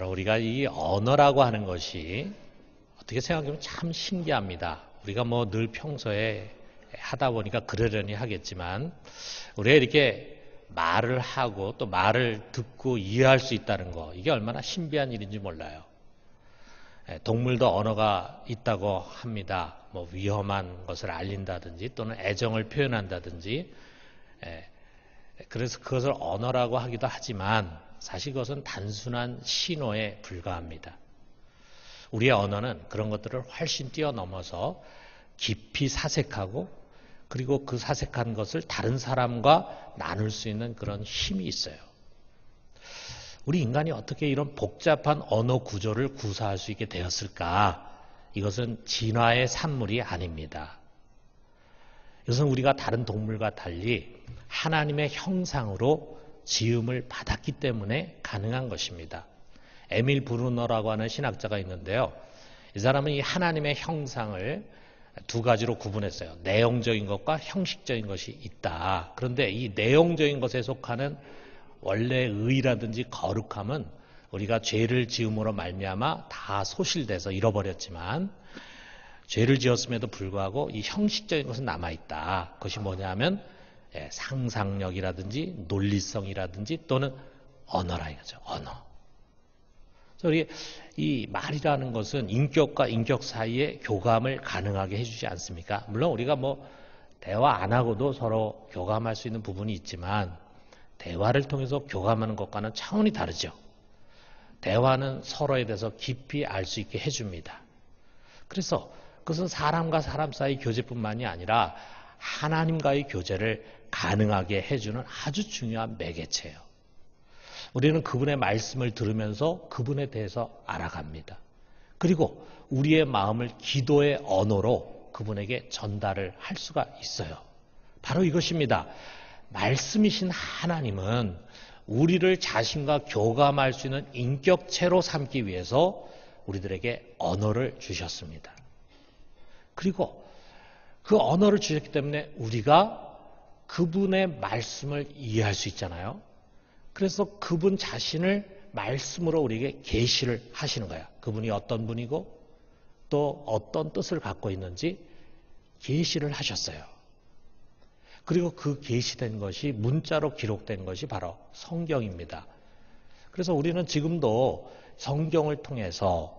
바로 우리가 이 언어라고 하는 것이 어떻게 생각하면 참 신기합니다. 우리가 뭐 늘 평소에 하다 보니까 그러려니 하겠지만 우리가 이렇게 말을 하고 또 말을 듣고 이해할 수 있다는 거, 이게 얼마나 신비한 일인지 몰라요. 동물도 언어가 있다고 합니다. 뭐 위험한 것을 알린다든지 또는 애정을 표현한다든지, 그래서 그것을 언어라고 하기도 하지만 사실 그것은 단순한 신호에 불과합니다. 우리의 언어는 그런 것들을 훨씬 뛰어넘어서 깊이 사색하고 그리고 그 사색한 것을 다른 사람과 나눌 수 있는 그런 힘이 있어요. 우리 인간이 어떻게 이런 복잡한 언어 구조를 구사할 수 있게 되었을까? 이것은 진화의 산물이 아닙니다. 이것은 우리가 다른 동물과 달리 하나님의 형상으로 지음을 받았기 때문에 가능한 것입니다. 에밀 브루너라고 하는 신학자가 있는데요. 이 사람은 이 하나님의 형상을 두 가지로 구분했어요. 내용적인 것과 형식적인 것이 있다. 그런데 이 내용적인 것에 속하는 원래 의라든지 거룩함은 우리가 죄를 지음으로 말미암아 다 소실돼서 잃어버렸지만 죄를 지었음에도 불구하고 이 형식적인 것은 남아있다. 그것이 뭐냐면 상상력이라든지 논리성이라든지 또는 언어라 이거죠. 언어. 우리 이 말이라는 것은 인격과 인격 사이의 교감을 가능하게 해주지 않습니까? 물론 우리가 뭐 대화 안 하고도 서로 교감할 수 있는 부분이 있지만 대화를 통해서 교감하는 것과는 차원이 다르죠. 대화는 서로에 대해서 깊이 알 수 있게 해줍니다. 그래서 그것은 사람과 사람 사이 교제뿐만이 아니라 하나님과의 교제를 가능하게 해주는 아주 중요한 매개체예요. 우리는 그분의 말씀을 들으면서 그분에 대해서 알아갑니다. 그리고 우리의 마음을 기도의 언어로 그분에게 전달을 할 수가 있어요. 바로 이것입니다. 말씀이신 하나님은 우리를 자신과 교감할 수 있는 인격체로 삼기 위해서 우리들에게 언어를 주셨습니다. 그리고 그 언어를 주셨기 때문에 우리가 그분의 말씀을 이해할 수 있잖아요. 그래서 그분 자신을 말씀으로 우리에게 계시를 하시는 거야. 그분이 어떤 분이고 또 어떤 뜻을 갖고 있는지 계시를 하셨어요. 그리고 그 계시된 것이 문자로 기록된 것이 바로 성경입니다. 그래서 우리는 지금도 성경을 통해서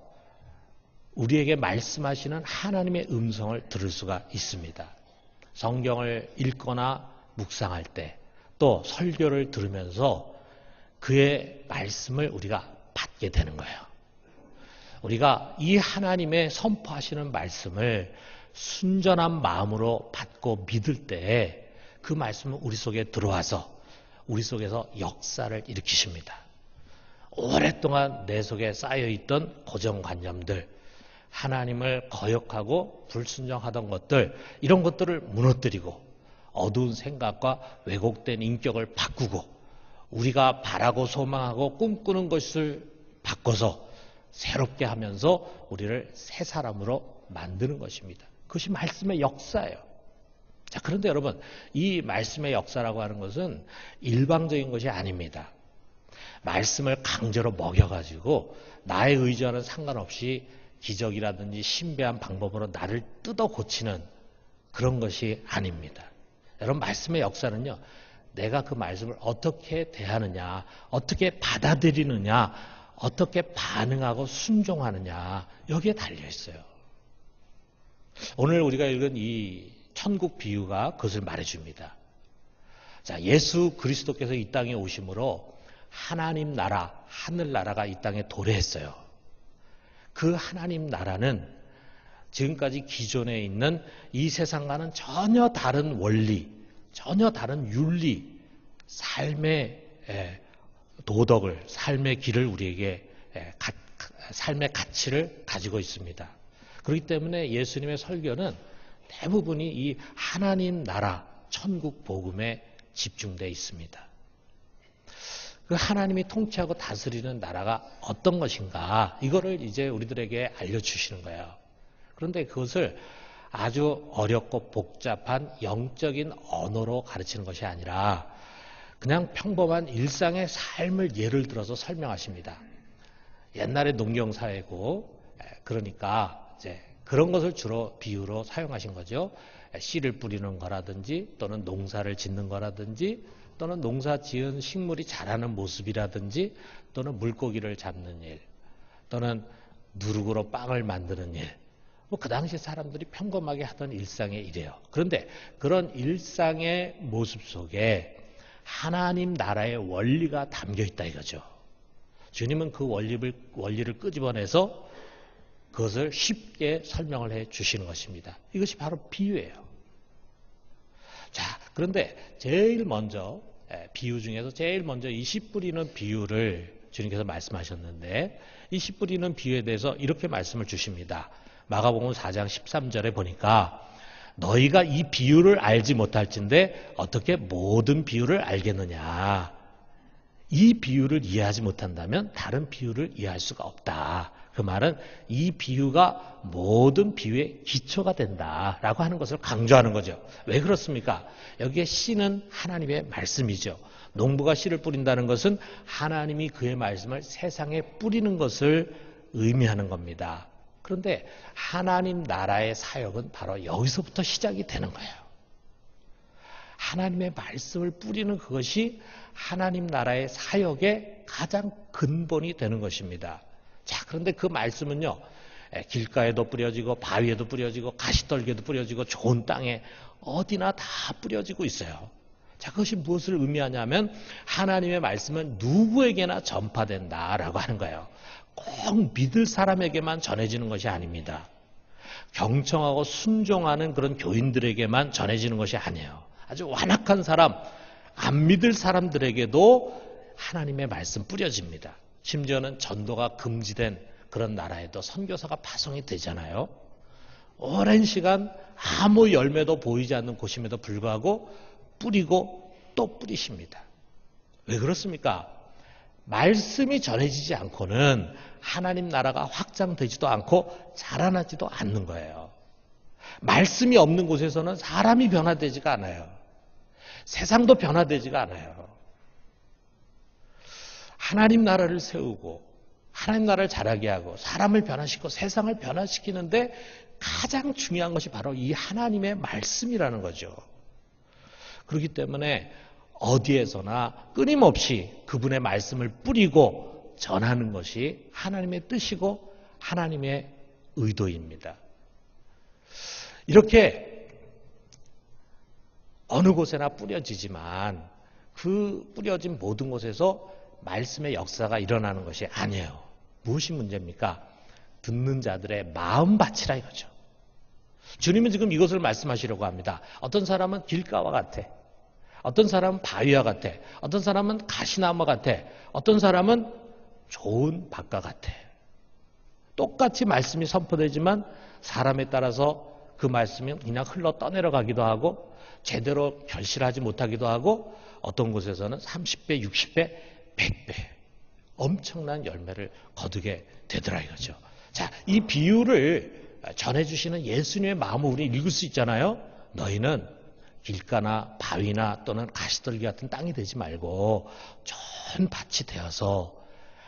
우리에게 말씀하시는 하나님의 음성을 들을 수가 있습니다. 성경을 읽거나 묵상할 때 또 설교를 들으면서 그의 말씀을 우리가 받게 되는 거예요. 우리가 이 하나님의 선포하시는 말씀을 순전한 마음으로 받고 믿을 때 그 말씀은 우리 속에 들어와서 우리 속에서 역사를 일으키십니다. 오랫동안 내 속에 쌓여있던 고정관념들, 하나님을 거역하고 불순종하던 것들, 이런 것들을 무너뜨리고 어두운 생각과 왜곡된 인격을 바꾸고 우리가 바라고 소망하고 꿈꾸는 것을 바꿔서 새롭게 하면서 우리를 새 사람으로 만드는 것입니다. 그것이 말씀의 역사예요. 자, 그런데 여러분, 이 말씀의 역사라고 하는 것은 일방적인 것이 아닙니다. 말씀을 강제로 먹여가지고 나의 의지와는 상관없이 기적이라든지 신비한 방법으로 나를 뜯어 고치는 그런 것이 아닙니다. 여러분, 말씀의 역사는요, 내가 그 말씀을 어떻게 대하느냐, 어떻게 받아들이느냐, 어떻게 반응하고 순종하느냐, 여기에 달려있어요. 오늘 우리가 읽은 이 천국 비유가 그것을 말해줍니다. 자, 예수 그리스도께서 이 땅에 오심으로 하나님 나라, 하늘나라가 이 땅에 도래했어요. 그 하나님 나라는 지금까지 기존에 있는 이 세상과는 전혀 다른 원리, 전혀 다른 윤리, 삶의 도덕을, 삶의 길을 우리에게, 삶의 가치를 가지고 있습니다. 그렇기 때문에 예수님의 설교는 대부분이 이 하나님 나라, 천국 복음에 집중되어 있습니다. 그 하나님이 통치하고 다스리는 나라가 어떤 것인가, 이거를 이제 우리들에게 알려주시는 거예요. 그런데 그것을 아주 어렵고 복잡한 영적인 언어로 가르치는 것이 아니라 그냥 평범한 일상의 삶을 예를 들어서 설명하십니다. 옛날에 농경사회고, 그러니까 이제 그런 것을 주로 비유로 사용하신 거죠. 씨를 뿌리는 거라든지 또는 농사를 짓는 거라든지 또는 농사 지은 식물이 자라는 모습이라든지 또는 물고기를 잡는 일 또는 누룩으로 빵을 만드는 일. 뭐 그 당시 사람들이 평범하게 하던 일상의 일이에요. 그런데 그런 일상의 모습 속에 하나님 나라의 원리가 담겨 있다 이거죠. 주님은 그 원리를 끄집어내서 그것을 쉽게 설명을 해 주시는 것입니다. 이것이 바로 비유예요. 자, 그런데 제일 먼저 비유 중에서 제일 먼저 이 씨 뿌리는 비유를 주님께서 말씀하셨는데 이 씨 뿌리는 비유에 대해서 이렇게 말씀을 주십니다. 마가복음 4장 13절에 보니까 너희가 이 비유를 알지 못할진데 어떻게 모든 비유를 알겠느냐. 이 비유를 이해하지 못한다면 다른 비유를 이해할 수가 없다. 그 말은 이 비유가 모든 비유의 기초가 된다라고 하는 것을 강조하는 거죠. 왜 그렇습니까? 여기에 씨는 하나님의 말씀이죠. 농부가 씨를 뿌린다는 것은 하나님이 그의 말씀을 세상에 뿌리는 것을 의미하는 겁니다. 그런데 하나님 나라의 사역은 바로 여기서부터 시작이 되는 거예요. 하나님의 말씀을 뿌리는 그것이 하나님 나라의 사역의 가장 근본이 되는 것입니다. 자, 그런데 그 말씀은요, 길가에도 뿌려지고 바위에도 뿌려지고 가시떨기에도 뿌려지고 좋은 땅에 어디나 다 뿌려지고 있어요. 자, 그것이 무엇을 의미하냐면 하나님의 말씀은 누구에게나 전파된다라고 하는 거예요. 꼭 믿을 사람에게만 전해지는 것이 아닙니다. 경청하고 순종하는 그런 교인들에게만 전해지는 것이 아니에요. 아주 완악한 사람, 안 믿을 사람들에게도 하나님의 말씀 뿌려집니다. 심지어는 전도가 금지된 그런 나라에도 선교사가 파송이 되잖아요. 오랜 시간 아무 열매도 보이지 않는 곳임에도 불구하고 뿌리고 또 뿌리십니다. 왜 그렇습니까? 말씀이 전해지지 않고는 하나님 나라가 확장되지도 않고 자라나지도 않는 거예요. 말씀이 없는 곳에서는 사람이 변화되지가 않아요. 세상도 변화되지가 않아요. 하나님 나라를 세우고 하나님 나라를 자라게 하고 사람을 변화시키고 세상을 변화시키는데 가장 중요한 것이 바로 이 하나님의 말씀이라는 거죠. 그렇기 때문에 어디에서나 끊임없이 그분의 말씀을 뿌리고 전하는 것이 하나님의 뜻이고 하나님의 의도입니다. 이렇게 어느 곳에나 뿌려지지만 그 뿌려진 모든 곳에서 말씀의 역사가 일어나는 것이 아니에요. 무엇이 문제입니까? 듣는 자들의 마음밭이라 이거죠. 주님은 지금 이것을 말씀하시려고 합니다. 어떤 사람은 길가와 같아. 어떤 사람은 바위와 같아. 어떤 사람은 가시나무 같아. 어떤 사람은 좋은 밭과 같아. 똑같이 말씀이 선포되지만 사람에 따라서 그 말씀이 그냥 흘러 떠내려가기도 하고 제대로 결실하지 못하기도 하고 어떤 곳에서는 30배, 60배, 100배 엄청난 열매를 거두게 되더라 이거죠. 자, 이 비유를 전해주시는 예수님의 마음을 우리 읽을 수 있잖아요. 너희는 길가나 바위나 또는 가시떨기 같은 땅이 되지 말고 좋은 밭이 되어서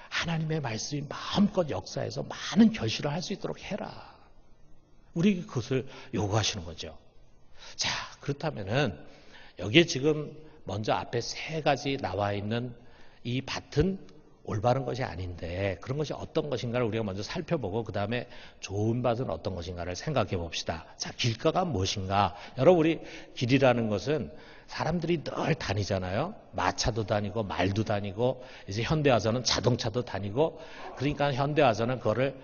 하나님의 말씀이 마음껏 역사해서 많은 결실을 할 수 있도록 해라. 우리에게 그것을 요구하시는 거죠. 자, 그렇다면은 여기에 지금 먼저 앞에 세 가지 나와 있는 이 밭은 올바른 것이 아닌데 그런 것이 어떤 것인가를 우리가 먼저 살펴보고 그 다음에 좋은 밭은 어떤 것인가를 생각해 봅시다. 자, 길가가 무엇인가? 여러분, 우리 길이라는 것은 사람들이 늘 다니잖아요. 마차도 다니고 말도 다니고 이제 현대 와서는 자동차도 다니고 그러니까 현대 와서는 그거를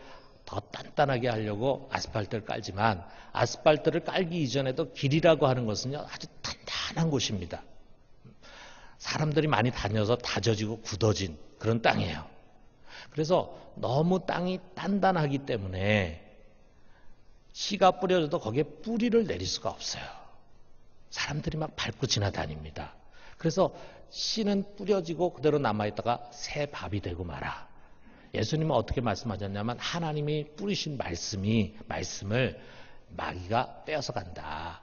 더 단단하게 하려고 아스팔트를 깔지만 아스팔트를 깔기 이전에도 길이라고 하는 것은요 아주 단단한 곳입니다. 사람들이 많이 다녀서 다져지고 굳어진 그런 땅이에요. 그래서 너무 땅이 단단하기 때문에 씨가 뿌려져도 거기에 뿌리를 내릴 수가 없어요. 사람들이 막 밟고 지나다닙니다. 그래서 씨는 뿌려지고 그대로 남아있다가 새 밥이 되고 말아. 예수님은 어떻게 말씀하셨냐면 하나님이 뿌리신 말씀을 마귀가 떼어서 간다.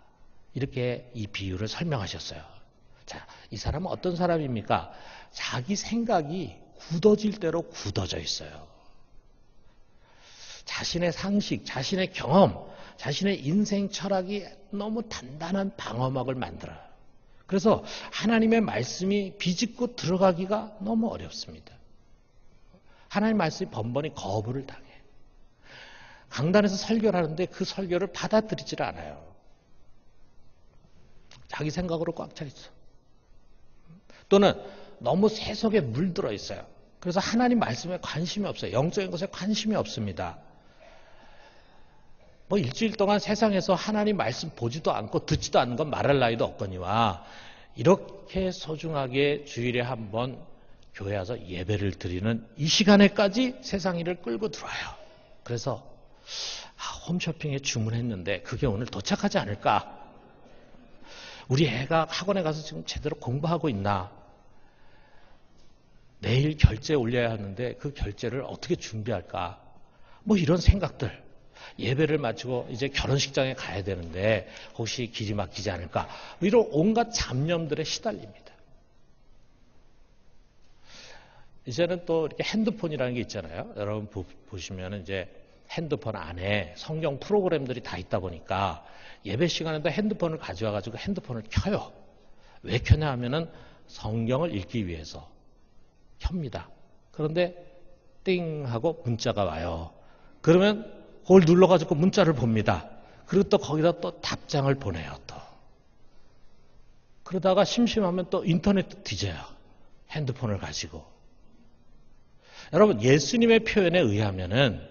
이렇게 이 비유를 설명하셨어요. 자, 이 사람은 어떤 사람입니까? 자기 생각이 굳어질 대로 굳어져 있어요. 자신의 상식, 자신의 경험, 자신의 인생 철학이 너무 단단한 방어막을 만들어요. 그래서 하나님의 말씀이 비집고 들어가기가 너무 어렵습니다. 하나님의 말씀이 번번이 거부를 당해. 강단에서 설교를 하는데 그 설교를 받아들이질 않아요. 자기 생각으로 꽉 차 있어. 또는 너무 세속에 물들어 있어요. 그래서 하나님 말씀에 관심이 없어요. 영적인 것에 관심이 없습니다. 뭐 일주일 동안 세상에서 하나님 말씀 보지도 않고 듣지도 않는 건 말할 나위도 없거니와 이렇게 소중하게 주일에 한 번 교회 와서 예배를 드리는 이 시간에까지 세상 일을 끌고 들어와요. 그래서 홈쇼핑에 주문했는데 그게 오늘 도착하지 않을까? 우리 애가 학원에 가서 지금 제대로 공부하고 있나? 내일 결제 올려야 하는데 그 결제를 어떻게 준비할까? 뭐 이런 생각들. 예배를 마치고 이제 결혼식장에 가야 되는데 혹시 길이 막히지 않을까? 뭐 이런 온갖 잡념들에 시달립니다. 이제는 또 이렇게 핸드폰이라는 게 있잖아요. 여러분 보시면 이제 핸드폰 안에 성경 프로그램들이 다 있다 보니까 예배 시간에도 핸드폰을 가져와가지고 핸드폰을 켜요. 왜 켜냐 하면은 성경을 읽기 위해서 켭니다. 그런데 띵 하고 문자가 와요. 그러면 그걸 눌러가지고 문자를 봅니다. 그리고 또 거기다 또 답장을 보내요. 또 그러다가 심심하면 또 인터넷 뒤져요. 핸드폰을 가지고. 여러분 예수님의 표현에 의하면은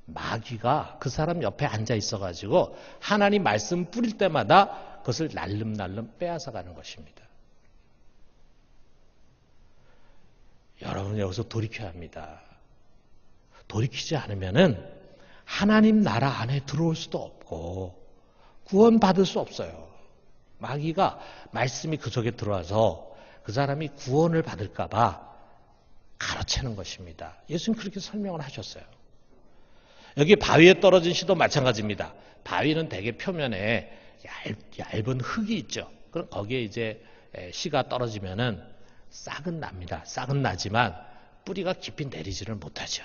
마귀가 그 사람 옆에 앉아 있어가지고 하나님 말씀 뿌릴 때마다 그것을 날름날름 빼앗아가는 것입니다. 여러분 여기서 돌이켜야 합니다. 돌이키지 않으면은 하나님 나라 안에 들어올 수도 없고 구원받을 수 없어요. 마귀가 말씀이 그 속에 들어와서 그 사람이 구원을 받을까 봐 가로채는 것입니다. 예수님 그렇게 설명을 하셨어요. 여기 바위에 떨어진 씨도 마찬가지입니다. 바위는 대개 표면에 얇은 흙이 있죠. 그럼 거기에 이제 씨가 떨어지면은 싹은 납니다. 싹은 나지만 뿌리가 깊이 내리지를 못하죠.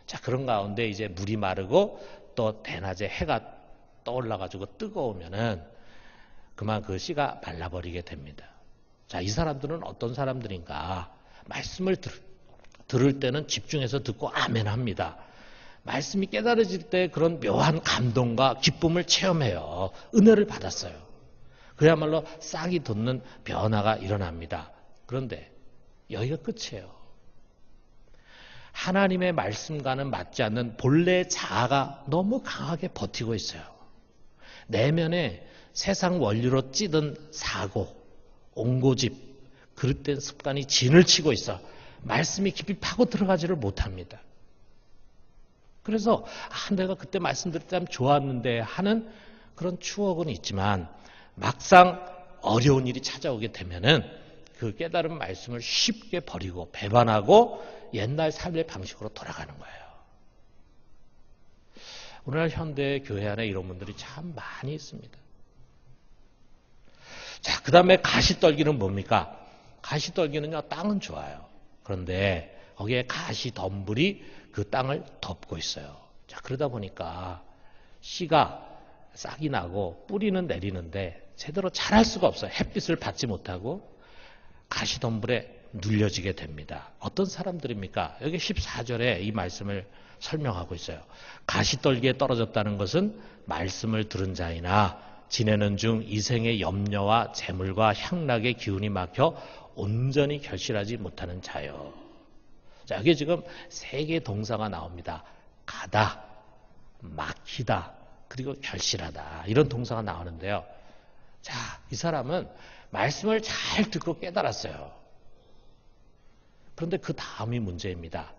자, 그런 가운데 이제 물이 마르고 또 대낮에 해가 떠올라가지고 뜨거우면은 그만 그 씨가 말라버리게 됩니다. 자, 이 사람들은 어떤 사람들인가? 말씀을 들을 때는 집중해서 듣고 아멘 합니다. 말씀이 깨달아질 때 그런 묘한 감동과 기쁨을 체험해요. 은혜를 받았어요. 그야말로 싹이 돋는 변화가 일어납니다. 그런데 여기가 끝이에요. 하나님의 말씀과는 맞지 않는 본래의 자아가 너무 강하게 버티고 있어요. 내면에 세상 원리로 찌든 사고, 옹고집, 그릇된 습관이 진을 치고 있어 말씀이 깊이 파고 들어가지를 못합니다. 그래서 내가 그때 말씀드렸다면 좋았는데 하는 그런 추억은 있지만 막상 어려운 일이 찾아오게 되면은 그 깨달은 말씀을 쉽게 버리고 배반하고 옛날 삶의 방식으로 돌아가는 거예요. 오늘날 현대 교회 안에 이런 분들이 참 많이 있습니다. 자, 그 다음에 가시떨기는 뭡니까? 가시떨기는요, 땅은 좋아요. 그런데 거기에 가시덤불이 그 땅을 덮고 있어요. 자, 그러다 보니까 씨가 싹이 나고 뿌리는 내리는데 제대로 자랄 수가 없어요. 햇빛을 받지 못하고 가시덤불에 눌려지게 됩니다. 어떤 사람들입니까? 여기 14절에 이 말씀을 설명하고 있어요. 가시떨기에 떨어졌다는 것은 말씀을 들은 자이나 지내는 중 이생의 염려와 재물과 향락의 기운이 막혀 온전히 결실하지 못하는 자요. 자, 여기 지금 세 개의 동사가 나옵니다. 가다, 막히다, 그리고 결실하다. 이런 동사가 나오는데요. 자, 이 사람은 말씀을 잘 듣고 깨달았어요. 그런데 그 다음이 문제입니다.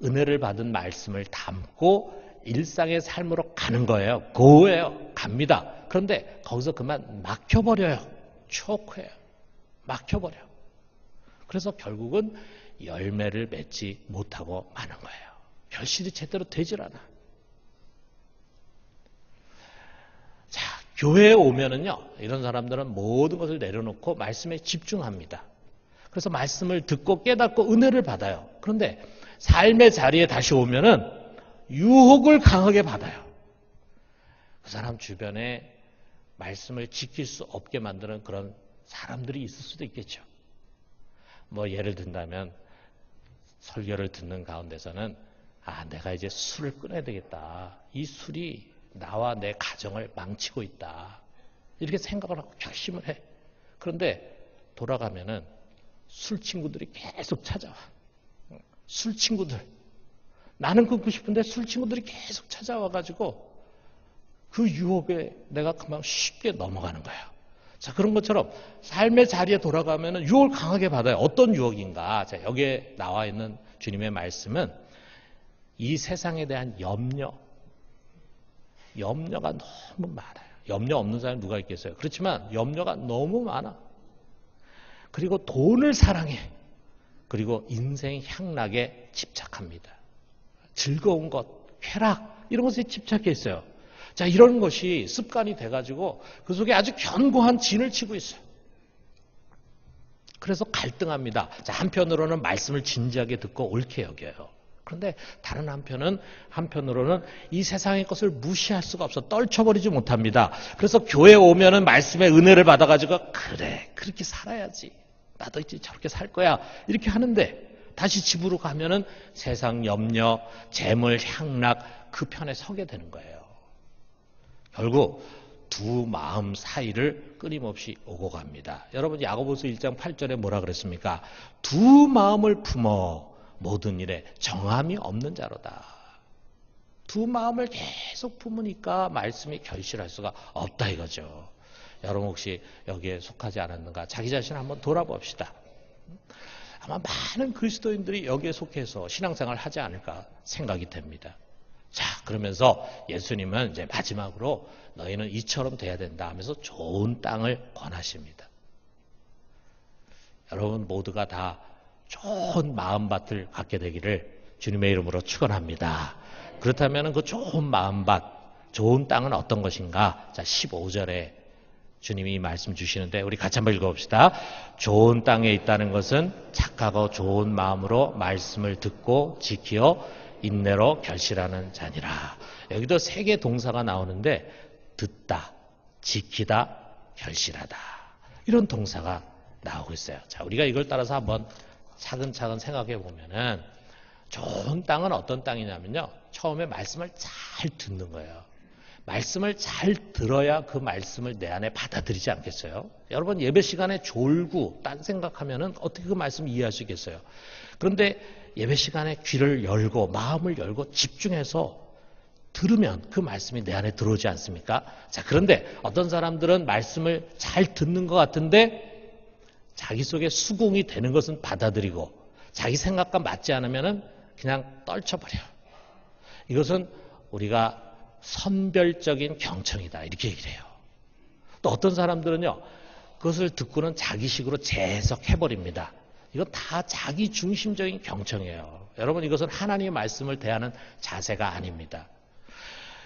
은혜를 받은 말씀을 담고 일상의 삶으로 가는 거예요. 고예요. 갑니다. 그런데 거기서 그만 막혀버려요. 초크해요. 막혀버려. 그래서 결국은 열매를 맺지 못하고 마는 거예요. 결실이 제대로 되질 않아. 자, 교회에 오면은요, 이런 사람들은 모든 것을 내려놓고 말씀에 집중합니다. 그래서 말씀을 듣고 깨닫고 은혜를 받아요. 그런데 삶의 자리에 다시 오면은 유혹을 강하게 받아요. 그 사람 주변에 말씀을 지킬 수 없게 만드는 그런 사람들이 있을 수도 있겠죠. 뭐 예를 든다면 설교를 듣는 가운데서는 내가 이제 술을 끊어야 되겠다. 이 술이 나와 내 가정을 망치고 있다. 이렇게 생각을 하고 결심을 해. 그런데 돌아가면은 술 친구들이 계속 찾아와. 술 친구들. 나는 끊고 싶은데 술 친구들이 계속 찾아와가지고 그 유혹에 내가 금방 쉽게 넘어가는 거예요. 자, 그런 것처럼 삶의 자리에 돌아가면 유혹을 강하게 받아요. 어떤 유혹인가? 자, 여기에 나와 있는 주님의 말씀은 이 세상에 대한 염려가 너무 많아요. 염려 없는 사람이 누가 있겠어요? 그렇지만 염려가 너무 많아. 그리고 돈을 사랑해. 그리고 인생 향락에 집착합니다. 즐거운 것, 쾌락 이런 것에 집착해 있어요. 자, 이런 것이 습관이 돼가지고 그 속에 아주 견고한 진을 치고 있어요. 그래서 갈등합니다. 자, 한편으로는 말씀을 진지하게 듣고 옳게 여겨요. 그런데 다른 한편으로는 이 세상의 것을 무시할 수가 없어. 떨쳐버리지 못합니다. 그래서 교회에 오면은 말씀의 은혜를 받아가지고 그래, 그렇게 살아야지. 나도 이제 저렇게 살 거야. 이렇게 하는데 다시 집으로 가면은 세상 염려, 재물, 향락 그 편에 서게 되는 거예요. 결국 두 마음 사이를 끊임없이 오고 갑니다. 여러분 야고보서 1장 8절에 뭐라 그랬습니까? 두 마음을 품어 모든 일에 정함이 없는 자로다. 두 마음을 계속 품으니까 말씀이 결실할 수가 없다 이거죠. 여러분 혹시 여기에 속하지 않았는가? 자기 자신을 한번 돌아봅시다. 아마 많은 그리스도인들이 여기에 속해서 신앙생활을 하지 않을까 생각이 됩니다. 자, 그러면서 예수님은 이제 마지막으로 너희는 이처럼 돼야 된다 하면서 좋은 땅을 권하십니다. 여러분 모두가 다 좋은 마음밭을 갖게 되기를 주님의 이름으로 축원합니다. 그렇다면 그 좋은 마음밭, 좋은 땅은 어떤 것인가? 자, 15절에 주님이 말씀 주시는데 우리 같이 한번 읽어봅시다. 좋은 땅에 있다는 것은 착하고 좋은 마음으로 말씀을 듣고 지키어 인내로 결실하는 자니라. 여기도 세 개 동사가 나오는데 듣다, 지키다, 결실하다. 이런 동사가 나오고 있어요. 자, 우리가 이걸 따라서 한번 차근차근 생각해 보면은 좋은 땅은 어떤 땅이냐면요. 처음에 말씀을 잘 듣는 거예요. 말씀을 잘 들어야 그 말씀을 내 안에 받아들이지 않겠어요? 여러분 예배 시간에 졸고 딴 생각하면은 어떻게 그 말씀을 이해할 수 있겠어요? 그런데 예배 시간에 귀를 열고 마음을 열고 집중해서 들으면 그 말씀이 내 안에 들어오지 않습니까? 자, 그런데 어떤 사람들은 말씀을 잘 듣는 것 같은데 자기 속에 수긍이 되는 것은 받아들이고 자기 생각과 맞지 않으면은 그냥 떨쳐버려요. 이것은 우리가 선별적인 경청이다 이렇게 얘기를 해요. 또 어떤 사람들은요 그것을 듣고는 자기식으로 재해석해버립니다. 이건 다 자기 중심적인 경청이에요. 여러분 이것은 하나님의 말씀을 대하는 자세가 아닙니다.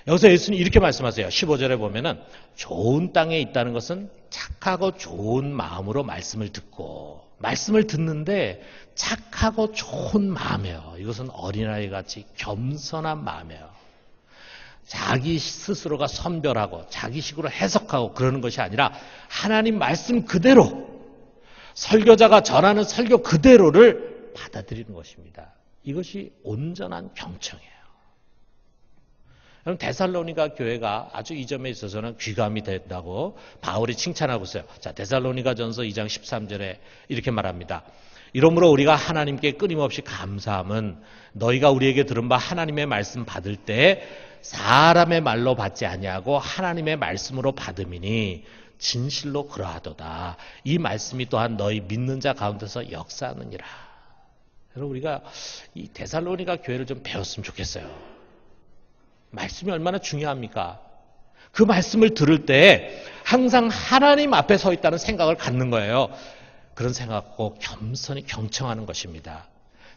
여기서 예수님이 이렇게 말씀하세요. 15절에 보면은 좋은 땅에 있다는 것은 착하고 좋은 마음으로 말씀을 듣고 말씀을 듣는데 착하고 좋은 마음이에요. 이것은 어린아이 같이 겸손한 마음이에요. 자기 스스로가 선별하고 자기식으로 해석하고 그러는 것이 아니라 하나님 말씀 그대로 설교자가 전하는 설교 그대로를 받아들이는 것입니다. 이것이 온전한 경청이에요. 여러분 데살로니가 교회가 아주 이 점에 있어서는 귀감이 됐다고 바울이 칭찬하고 있어요. 자, 데살로니가전서 2장 13절에 이렇게 말합니다. 이러므로 우리가 하나님께 끊임없이 감사함은 너희가 우리에게 들은 바 하나님의 말씀 받을 때 사람의 말로 받지 아니하고 하나님의 말씀으로 받음이니 진실로 그러하도다. 이 말씀이 또한 너희 믿는 자 가운데서 역사하느니라. 여러분 우리가 이 데살로니가 교회를 좀 배웠으면 좋겠어요. 말씀이 얼마나 중요합니까? 그 말씀을 들을 때 항상 하나님 앞에 서 있다는 생각을 갖는 거예요. 그런 생각하고 겸손히 경청하는 것입니다.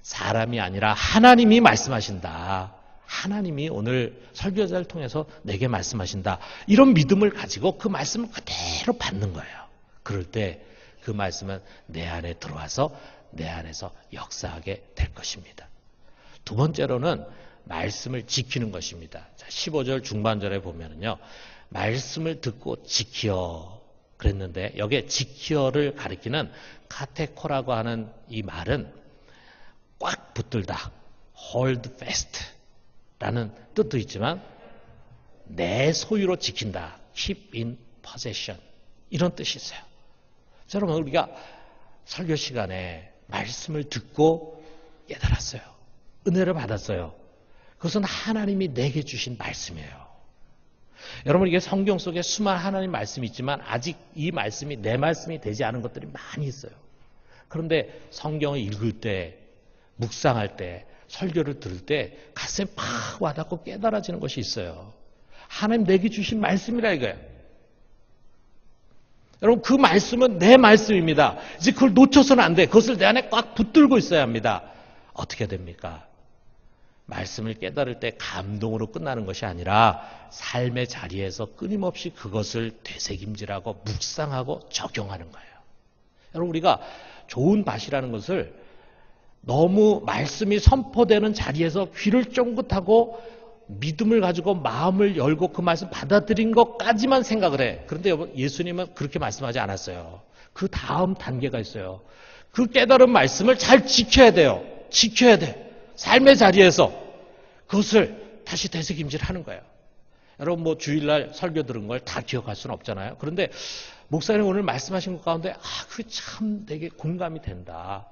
사람이 아니라 하나님이 말씀하신다. 하나님이 오늘 설교자를 통해서 내게 말씀하신다. 이런 믿음을 가지고 그 말씀을 그대로 받는 거예요. 그럴 때 그 말씀은 내 안에 들어와서 내 안에서 역사하게 될 것입니다. 두 번째로는 말씀을 지키는 것입니다. 자, 15절 중반절에 보면은요. 말씀을 듣고 지키어 그랬는데 여기에 지키어를 가리키는 카테코라고 하는 이 말은 꽉 붙들다, hold fast 라는 뜻도 있지만 내 소유로 지킨다, keep in possession 이런 뜻이 있어요. 자, 여러분 우리가 설교 시간에 말씀을 듣고 깨달았어요. 은혜를 받았어요. 그것은 하나님이 내게 주신 말씀이에요. 여러분 이게 성경 속에 수많은 하나님 말씀이 있지만 아직 이 말씀이 내 말씀이 되지 않은 것들이 많이 있어요. 그런데 성경을 읽을 때, 묵상할 때, 설교를 들을 때 가슴에 팍 와닿고 깨달아지는 것이 있어요. 하나님 내게 주신 말씀이라 이거예요. 여러분 그 말씀은 내 말씀입니다. 이제 그걸 놓쳐서는 안 돼. 그것을 내 안에 꽉 붙들고 있어야 합니다. 어떻게 됩니까? 말씀을 깨달을 때 감동으로 끝나는 것이 아니라 삶의 자리에서 끊임없이 그것을 되새김질하고 묵상하고 적용하는 거예요. 여러분 우리가 좋은 밭이라는 것을 너무 말씀이 선포되는 자리에서 귀를 쫑긋하고 믿음을 가지고 마음을 열고 그 말씀 받아들인 것까지만 생각을 해. 그런데 여러분 예수님은 그렇게 말씀하지 않았어요. 그 다음 단계가 있어요. 그 깨달은 말씀을 잘 지켜야 돼요. 지켜야 돼. 삶의 자리에서 그것을 다시 되새김질하는 거예요. 여러분 뭐 주일날 설교 들은 걸 다 기억할 수는 없잖아요. 그런데 목사님 오늘 말씀하신 것 가운데 그게 참 되게 공감이 된다.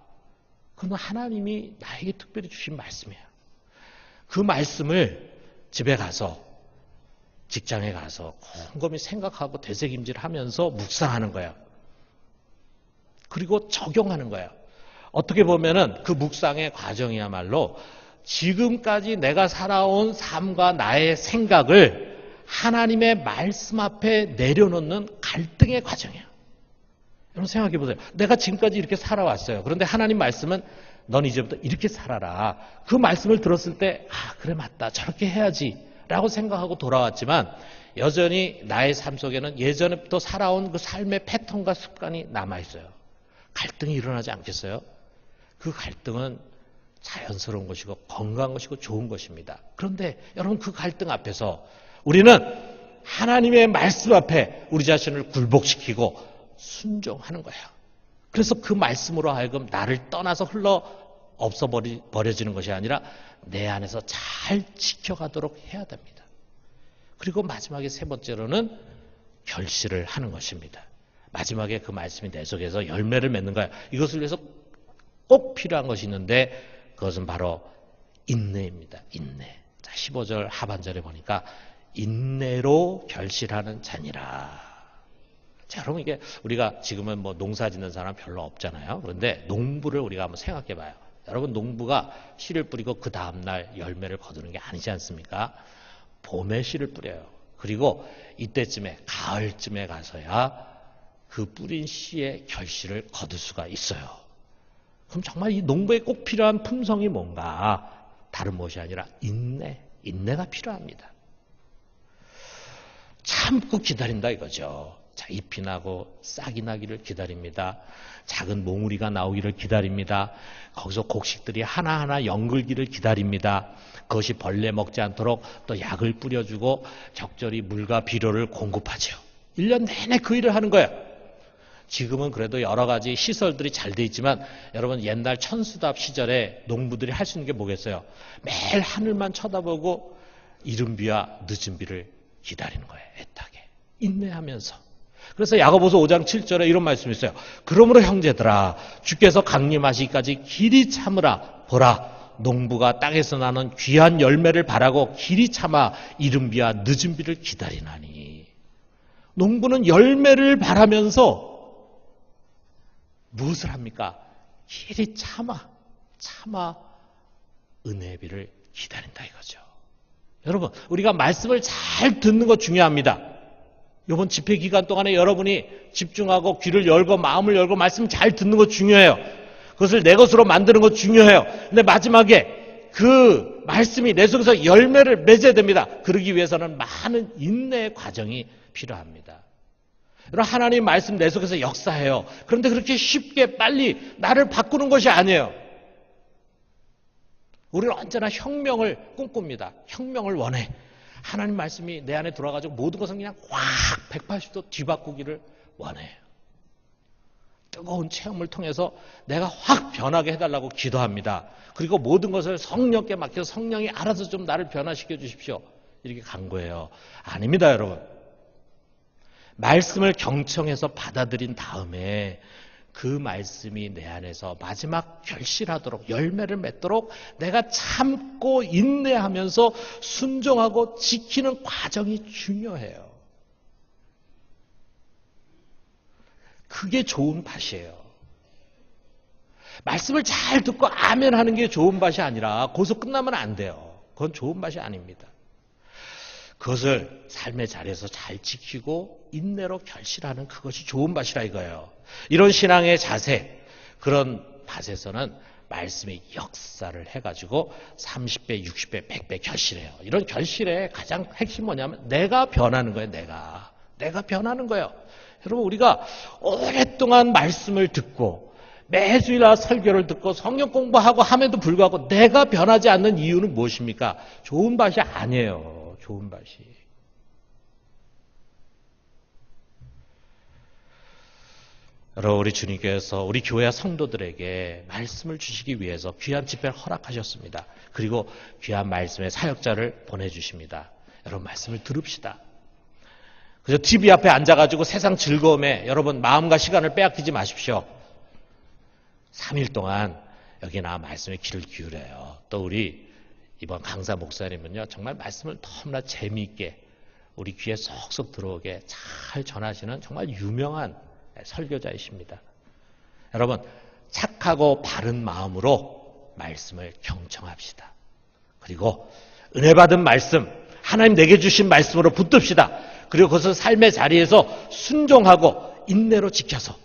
그건 하나님이 나에게 특별히 주신 말씀이에요. 그 말씀을 집에 가서 직장에 가서 곰곰이 생각하고 되새김질하면서 묵상하는 거예요. 그리고 적용하는 거예요. 어떻게 보면은 그 묵상의 과정이야말로 지금까지 내가 살아온 삶과 나의 생각을 하나님의 말씀 앞에 내려놓는 갈등의 과정이에요. 여러분 생각해 보세요. 내가 지금까지 이렇게 살아왔어요. 그런데 하나님 말씀은 넌 이제부터 이렇게 살아라. 그 말씀을 들었을 때 그래 맞다. 저렇게 해야지 라고 생각하고 돌아왔지만 여전히 나의 삶 속에는 예전부터 살아온 그 삶의 패턴과 습관이 남아있어요. 갈등이 일어나지 않겠어요? 그 갈등은 자연스러운 것이고 건강한 것이고 좋은 것입니다. 그런데 여러분 그 갈등 앞에서 우리는 하나님의 말씀 앞에 우리 자신을 굴복시키고 순종하는 거예요. 그래서 그 말씀으로 하여금 나를 떠나서 흘러 없어버려지는 것이 아니라 내 안에서 잘 지켜가도록 해야 됩니다. 그리고 마지막에 세 번째로는 결실을 하는 것입니다. 마지막에 그 말씀이 내 속에서 열매를 맺는 거예요. 이것을 위해서 꼭 필요한 것이 있는데 그것은 바로 인내입니다. 인내. 자, 15절 하반절에 보니까 인내로 결실하는 자니라. 자, 여러분 이게 우리가 지금은 뭐 농사 짓는 사람 별로 없잖아요. 그런데 농부를 우리가 한번 생각해 봐요. 여러분 농부가 씨를 뿌리고 그 다음날 열매를 거두는 게 아니지 않습니까? 봄에 씨를 뿌려요. 그리고 이때쯤에 가을쯤에 가서야 그 뿌린 씨의 결실을 거둘 수가 있어요. 그럼 정말 이 농부에 꼭 필요한 품성이 뭔가? 다른 무엇이 아니라 인내가 필요합니다. 참고 기다린다 이거죠. 자, 잎이 나고 싹이 나기를 기다립니다. 작은 몽우리가 나오기를 기다립니다. 거기서 곡식들이 하나하나 연글기를 기다립니다. 그것이 벌레 먹지 않도록 또 약을 뿌려주고 적절히 물과 비료를 공급하죠. 1년 내내 그 일을 하는 거예요. 지금은 그래도 여러 가지 시설들이 잘 돼 있지만 여러분 옛날 천수답 시절에 농부들이 할 수 있는 게 뭐겠어요? 매일 하늘만 쳐다보고 이른 비와 늦은 비를 기다리는 거예요. 애타게. 인내하면서. 그래서 야고보서 5장 7절에 이런 말씀이 있어요. 그러므로 형제들아 주께서 강림하시기까지 길이 참으라. 보라 농부가 땅에서 나는 귀한 열매를 바라고 길이 참아 이른 비와 늦은 비를 기다리나니. 농부는 열매를 바라면서 무엇을 합니까? 길이 참아 은혜의 비를 기다린다 이거죠. 여러분 우리가 말씀을 잘 듣는 거 중요합니다. 이번 집회 기간 동안에 여러분이 집중하고 귀를 열고 마음을 열고 말씀 잘 듣는 거 중요해요. 그것을 내 것으로 만드는 거 중요해요. 근데 마지막에 그 말씀이 내 속에서 열매를 맺어야 됩니다. 그러기 위해서는 많은 인내의 과정이 필요합니다. 여러분 하나님 말씀 내 속에서 역사해요. 그런데 그렇게 쉽게 빨리 나를 바꾸는 것이 아니에요. 우리는 언제나 혁명을 꿈꿉니다. 혁명을 원해. 하나님 말씀이 내 안에 들어와가지고 모든 것을 그냥 확 180도 뒤바꾸기를 원해요. 뜨거운 체험을 통해서 내가 확 변하게 해달라고 기도합니다. 그리고 모든 것을 성령께 맡겨 성령이 알아서 좀 나를 변화시켜 주십시오. 이렇게 간 거예요. 아닙니다, 여러분. 말씀을 경청해서 받아들인 다음에 그 말씀이 내 안에서 마지막 결실하도록 열매를 맺도록 내가 참고 인내하면서 순종하고 지키는 과정이 중요해요. 그게 좋은 밭이에요. 말씀을 잘 듣고 아멘 하는 게 좋은 밭이 아니라 거기서 끝나면 안 돼요. 그건 좋은 밭이 아닙니다. 그것을 삶의 자리에서 잘 지키고 인내로 결실하는 그것이 좋은 밭이라 이거예요. 이런 신앙의 자세, 그런 밭에서는 말씀이 역사를 해가지고 30배, 60배, 100배 결실해요. 이런 결실의 가장 핵심 뭐냐면 내가 변하는 거예요. 내가 변하는 거예요. 여러분, 우리가 오랫동안 말씀을 듣고 매주일 설교를 듣고 성경 공부하고 함에도 불구하고 내가 변하지 않는 이유는 무엇입니까? 좋은 밭이 아니에요. 좋은 밭이. 여러분, 우리 주님께서 우리 교회 성도들에게 말씀을 주시기 위해서 귀한 집회를 허락하셨습니다. 그리고 귀한 말씀의 사역자를 보내주십니다. 여러분, 말씀을 들읍시다. 그래서 TV 앞에 앉아가지고 세상 즐거움에 여러분 마음과 시간을 빼앗기지 마십시오. 3일 동안 여기 나와 말씀에 귀를 기울여요. 또 우리 이번 강사 목사님은요, 정말 말씀을 너무나 재미있게 우리 귀에 쏙쏙 들어오게 잘 전하시는 정말 유명한 설교자이십니다. 여러분, 착하고 바른 마음으로 말씀을 경청합시다. 그리고 은혜 받은 말씀, 하나님 내게 주신 말씀으로 붙듭시다. 그리고 그것을 삶의 자리에서 순종하고 인내로 지켜서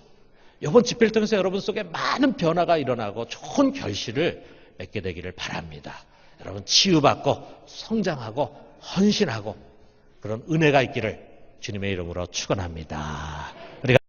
이번 집회를 통해서 여러분 속에 많은 변화가 일어나고 좋은 결실을 맺게 되기를 바랍니다. 여러분, 치유받고 성장하고 헌신하고 그런 은혜가 있기를 주님의 이름으로 축원합니다.